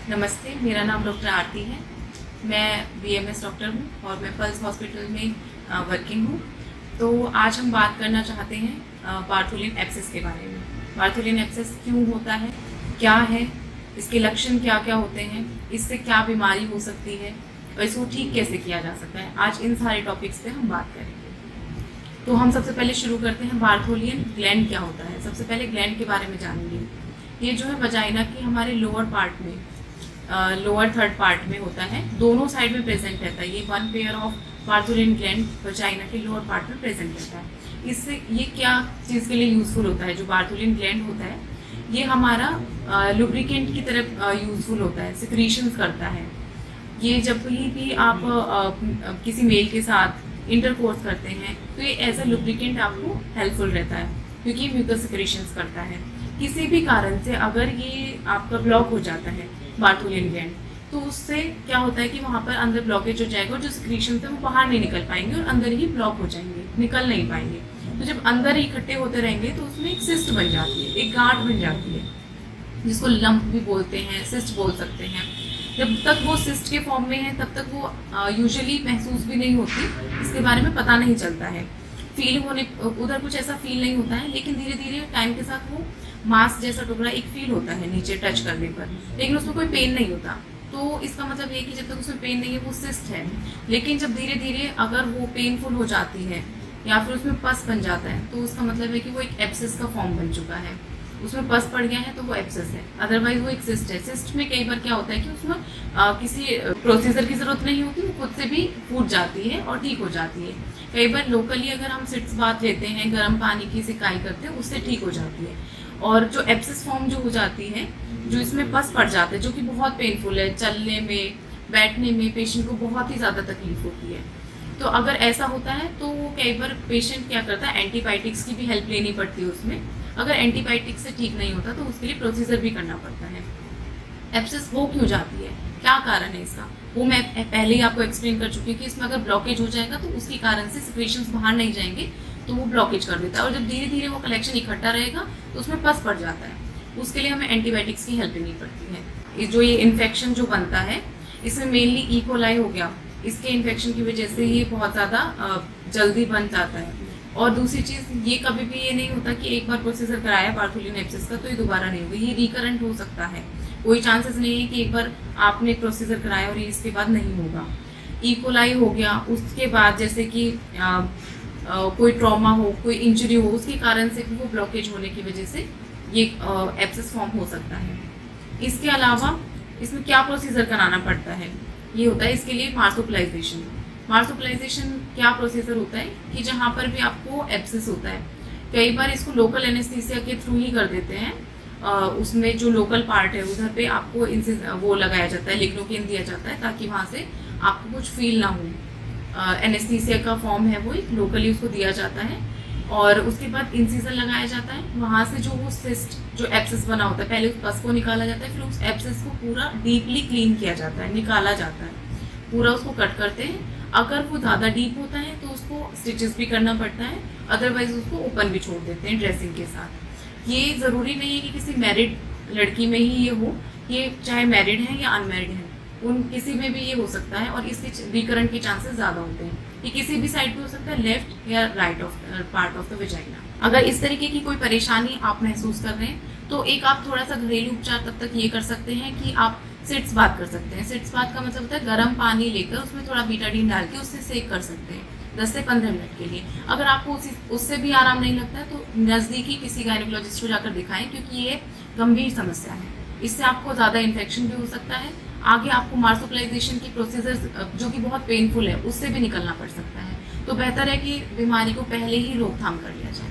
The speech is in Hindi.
नमस्ते, मेरा नाम डॉक्टर आरती है। मैं बीएमएस डॉक्टर हूँ और मैं पल्स हॉस्पिटल में वर्किंग हूँ। तो आज हम बात करना चाहते हैं बार्थोलिन एब्सेस के बारे में। बार्थोलिन एब्सेस क्यों होता है, क्या है, इसके लक्षण क्या क्या होते हैं, इससे क्या बीमारी हो सकती है और इसको ठीक कैसे किया जा सकता है। आज इन सारे टॉपिक्स पे हम बात करेंगे। तो हम सबसे पहले शुरू करते हैं, बार्थोलिन ग्लैंड क्या होता है। सबसे पहले ग्लैंड के बारे में जानेंगे। ये जो है वजाइना के हमारे लोअर पार्ट में, लोअर थर्ड पार्ट में होता है, दोनों साइड में प्रेजेंट रहता है। ये one pair of Bartholin gland vagina के लोअर पार्ट में प्रेजेंट रहता है। इससे ये क्या चीज़ के लिए यूज़फुल होता है, जो बार्थोलिन ग्लैंड होता है ये हमारा लुब्रिकेंट की तरफ यूज़फुल होता है, सिक्रीशंस करता है। ये जब भी आप किसी मेल के साथ इंटरकोर्स करते हैं तो ये एज अ लुब्रिकेंट आपको हेल्पफुल रहता है, क्योंकि म्यूकस सिक्रीशंस करता है। किसी भी कारण से अगर ये आपका ब्लॉक हो जाता है बार्थोलिन ग्लैंड, तो उससे क्या होता है कि वहाँ पर अंदर ब्लॉकेज हो जाएगा और जो सिक्रीशंस है वो बाहर नहीं निकल पाएंगे और अंदर ही ब्लॉक हो जाएंगे, निकल नहीं पाएंगे। तो जब अंदर ही इकट्ठे होते रहेंगे तो उसमें एक सिस्ट बन जाती है, एक गांठ बन जाती है, जिसको लंप भी बोलते हैं, सिस्ट बोल सकते हैं। जब तक वो सिस्ट के फॉर्म में है तब तक वो यूजुअली महसूस भी नहीं होती, इसके बारे में पता नहीं चलता है, फील होने उधर कुछ ऐसा फील नहीं होता है। लेकिन धीरे धीरे टाइम के साथ वो मांस जैसा टुकड़ा एक फील होता है नीचे टच करने पर, लेकिन उसमें कोई पेन नहीं होता। तो इसका मतलब ये कि जब तक उसमें पेन नहीं है वो सिस्ट है। लेकिन जब धीरे धीरे अगर वो पेनफुल हो जाती है या फिर उसमें पस बन जाता है तो उसका मतलब है कि वो एक एब्सेस का फॉर्म बन चुका है, उसमें पस पड़ गया है तो वो एब्सेस है। अदरवाइज वो एक सिस्ट है। सिस्ट में कई बार क्या होता है कि उसमें किसी प्रोसीजर की जरूरत नहीं होती, वो खुद से भी फूट जाती है और ठीक हो जाती है। कई बार लोकली अगर हम सिट्स बाथ लेते हैं, गर्म पानी की सिकाई करते हैं, उससे ठीक हो जाती है। और जो एब्सेस फॉर्म जो हो जाती है, जो इसमें पस पड़ जाता है, जो कि बहुत पेनफुल है, चलने में बैठने में पेशेंट को बहुत ही ज़्यादा तकलीफ होती है। तो अगर ऐसा होता है तो कई बार पेशेंट क्या करता है, एंटीबायोटिक्स की भी हेल्प लेनी पड़ती है उसमें। अगर एंटीबायोटिक्स से ठीक नहीं होता तो उसके लिए प्रोसीजर भी करना पड़ता है। एब्सेस हो क्यों जाती है, क्या कारण है इसका, वो मैं पहले ही आपको एक्सप्लेन कर चुकी हूँ कि इसमें अगर ब्लॉकेज हो जाएगा तो उसके कारण से सिक्रीशंस बाहर नहीं जाएंगे तो वो ब्लॉकेज कर देता है। और जब धीरे धीरे वो कलेक्शन इकट्ठा रहेगा तो उसमें पस पड़ जाता है, उसके लिए हमें एंटीबायोटिक्स की हेल्प लेनी पड़ती है। जो ये इन्फेक्शन जो बनता है इसमें मेनली ई कोलाई हो गया, इसके इन्फेक्शन की वजह से ये बहुत ज़्यादा जल्दी बन जाता है। और दूसरी चीज़, ये कभी भी ये नहीं होता कि एक बार प्रोसीजर कराया बार्थोलिन एब्सेस का तो ये दोबारा नहीं होगा, ये रिकरेंट हो सकता है। कोई चांसेस नहीं है कि एक बार आपने प्रोसीजर कराया और ये इसके बाद नहीं होगा। ई कोलाई हो गया, उसके बाद जैसे कि कोई ट्रॉमा हो, कोई इंजरी हो, उसके कारण से भी वो ब्लॉकेज होने की वजह से ये एब्सेस फॉर्म हो सकता है। इसके अलावा इसमें क्या प्रोसीजर कराना पड़ता है, ये होता है इसके लिए मार्सोप्लाइजेशन। मार्सोप्लाइजेशन क्या प्रोसीजर होता है कि जहाँ पर भी आपको एब्सेस होता है, कई बार इसको लोकल एनेस्थीसिया के थ्रू ही कर देते हैं। उसमें जो लोकल पार्ट है उधर पे आपको इनसे वो लगाया जाता है, लिग्नोकेन दिया जाता है ताकि वहाँ से आपको कुछ फील ना हो। एनेस्थीसिया का फॉर्म है वो एक, लोकली उसको दिया जाता है। और उसके बाद इंसिजन लगाया जाता है, वहाँ से जो वो सिस्ट जो एब्सेस बना होता है, पहले उस पस को निकाला जाता है, फिर उस एब्सेस को पूरा डीपली क्लीन किया जाता है, निकाला जाता है, पूरा उसको कट करते हैं। अगर वो ज़्यादा डीप होता है तो उसको स्टिचेस भी करना पड़ता है, अदरवाइज उसको ओपन भी छोड़ देते हैं ड्रेसिंग के साथ। ये ज़रूरी नहीं है कि किसी मैरिड लड़की में ही ये हो, ये चाहे मैरिड है या अनमैरिड है, उन किसी में भी ये हो सकता है। और इसके रिकरेंट के चांसेस ज़्यादा होते हैं। ये किसी भी साइड पे हो सकता है, लेफ्ट या right of part of the vagina. अगर इस तरीके की कोई परेशानी आप महसूस कर रहे हैं तो एक आप थोड़ा सा घरेलू उपचार तब तक ये कर सकते हैं कि आप सिट्स बाथ कर सकते हैं। सिट्स बाथ का मतलब होता है गर्म पानी लेकर उसमें थोड़ा बीटाडीन डाल के उससे सेक कर सकते हैं 10 से 15 मिनट के लिए। अगर आपको उससे भी आराम नहीं लगता है तो नज़दीकी किसी गायनिकोलॉजिस्ट को जाकर दिखाएं, क्योंकि ये गंभीर समस्या है, इससे आपको ज़्यादा इन्फेक्शन भी हो सकता है। आगे आपको मार्सोप्लाइजेशन की प्रोसीजर जो कि बहुत पेनफुल है उससे भी निकलना पड़ सकता है। तो बेहतर है कि बीमारी को पहले ही रोकथाम कर लिया जाए।